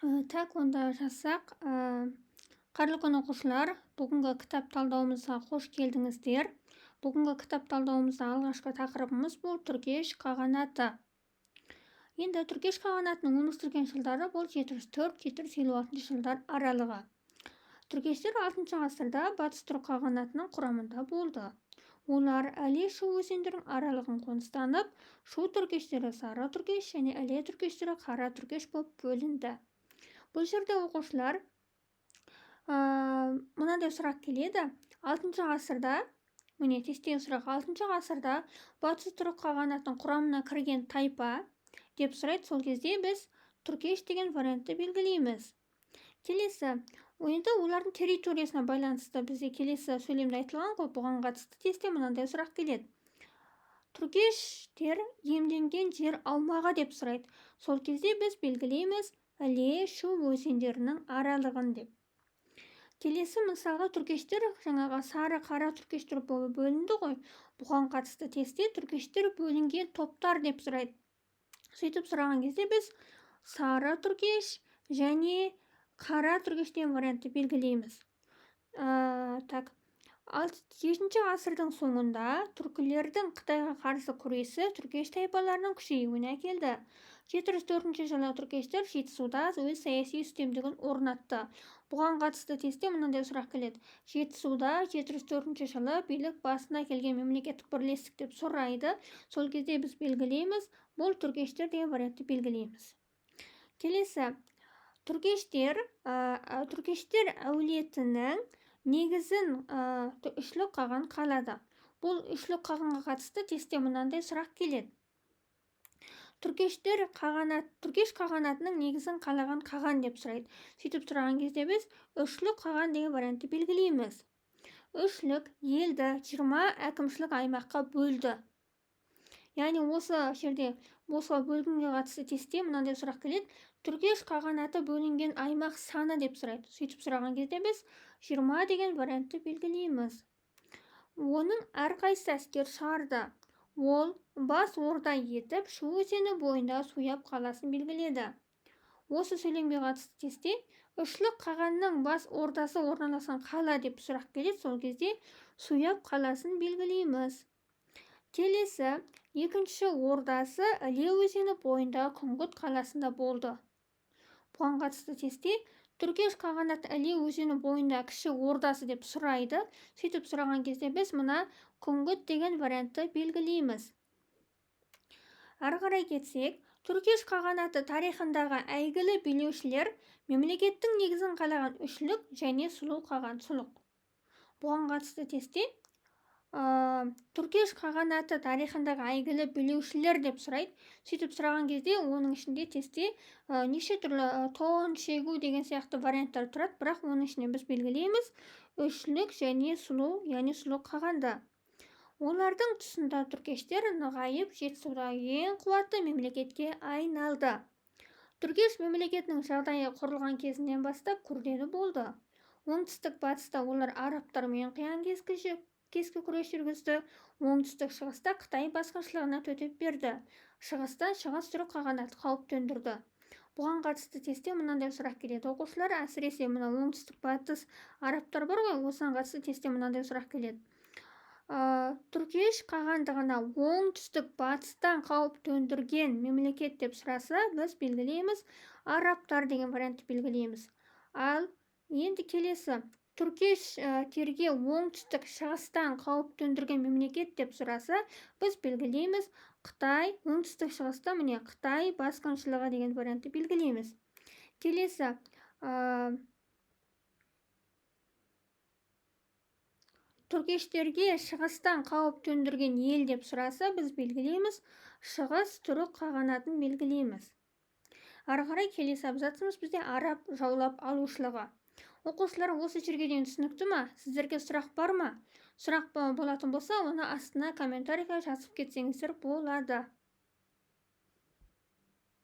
Так, онда жазсақ, қарлы күн оқушылар, бүгінгі кітап талдауымызға қош келдіңіздер. Бүгінгі кітап талдауымызда алғашқы тақырыбымыз бұл түргеш қағанаты. Енді түргеш қағанатының өмір сүрген жылдары бұл 704-756 жылдар аралығы. Түргештер 6 ғасырда батыс түрік қағанатының құрамында болды. Олар Әле Шу өзендерінің аралығын қоныстанып, Шу түргештері сары түргеш және Әле түргештері қара түргеш болып бөлінді. Бұл жерде оқушылар мынандай сұрақ келеді. 6 ғасырда, міне тестегі сұрақ, 6 ғасырда батыс түрік қағанатының құрамына кірген тайпа деп сұрайды. Сол кезде біз түргеш деген вариантты белгілейміз. Келесі, енді олардың территориясына байланысты бізде келесі сөйлемде айтылған ғой, бұған қатысты тестте мынандай сұрақ келеді. Түргештер иемденген жер аумағы деп сұрайды. Сол кезде біз белгілейміз Іле Шу өзендерінің аралығын деп. Келесі мысалға түргештер жаңағы сары қара түргештер болып бөлінді ғой. Бұған қатысты тестте түргештер бөлінген топтар деп сұрайды. Сөйтіп сұраған кезде біз сары түргеш және қара түргеш деген вариантты белгілейміз. Так, 7 ғасырдың соңында түркілердің Қытайға қарсы күресі түргеш тайпаларының күшеюіне әкелді. 704 жылы түркештер Жетісуда өз саяси үстемдігін орнатты. Бұған қатысты тестте мынандай сұрақ келеді. Жетісуда 704 жылы билік басына келген мемлекеттік бірлестік деп сұрайды. Сол кезде біз белгілейміз, бұл түргештер деген вариантты белгілейміз. Келесі, түргештер әулетінің негізін үшлік қаған қалады. Бұл үшлік қағанға қатысты тестте мынандай сұрақ келеді. Түргеш қағанатының негізін қалаған қаған деп сұрайды. Сөйтіп сұраған кезде біз үшлік қаған деген вариантты белгілейміз. Үшлік елді 20 әкімшілік аймаққа бөлді. Яғни осы жерде бөлгенге қатысты тестте мынандай сұрақ келеді. Түргеш қағанаты бөлінген аймақ саны деп сұрайды. Сөйтіп сұраған кезде біз 20 деген вариантты белгілейміз. Оның әрқайсысы әскер шығарды. Ол бас орда етіп Шу өзені бойында Суяб қаласын белгіледі. Осы сөйлемге қатысты тестте үшлік қағанның бас ордасы орналасқан қала деп сұрақ келеді. Сол кезде Суяб қаласын белгілейміз. Келесі, екінші ордасы Іле өзені бойында Күңгіт қаласында болды. Бұған қатысты тестте түргеш қағанаты Іле өзені бойында кіші ордасы деп сұрайды. Сөйтіп сұраған кезде біз мына Күңгіт деген вариантты белгілейміз. Ары қарай кетсек, түргеш қағанаты тарихындағы әйгілі билеушілер мемлекеттің негізін қалаған үшлік және сұлу қаған сұлық. Бұған қатысты тестте түргеш қағанаты тарихындағы әйгілі билеушілер деп сұрайды. Сөйтіп сұраған кезде оның ішінде тестте неше түрлі тон, шегу деген сияқты варианттар тұрады, бірақ оның ішіне біз белгілейміз үшлік және сұлу, яғни сұлу қағанды. Олардың тұсында түргештер нығайып Жетісудағы ең қуатты мемлекетке айналды. Түргеш мемлекетінің жағдайы құрылған кезінен бастап күрделі болды. Оңтүстік батыста олар арабтармен қиян-кескі күрес жүргізді. Оңтүстік шығыста Қытай басқыншылығына төтеп берді. Шығыстан шығыс түрік қағанаты қауіп төндірді. Бұған қатысты тестте мынандай сұрақ келеді. Оқушылар әсіресе мына оңтүстік батыс арабтар бар ғой, осыған қатысты тестте мынандай сұрақ келеді. Түргеш қағандығына оңтүстік батыстан қауіп төндірген мемлекет деп сұраса, біз белгілейміз арабтар деген вариантты белгілейміз. Ал енді келесі, түргештерге оңтүстік шығыстан қауіп төндірген мемлекет деп сұраса, біз белгілейміз Қытай, оңтүстік шығыста міне Қытай басқыншылығы деген вариантты белгілейміз. Келесі, түргештерге шығыстан қауіп төндірген ел деп сұраса, біз белгілейміз шығыс түрік қағанатын белгілейміз. Ары қарай келесі абзацымыз бізде араб жаулап алушылығы. Оқушылар осы жерге дейін түсінікті ма? Сіздерге сұрақ бар ма? Сұрақ болатын болса, оны астына комментарийға жазып кетсеңіздер болады.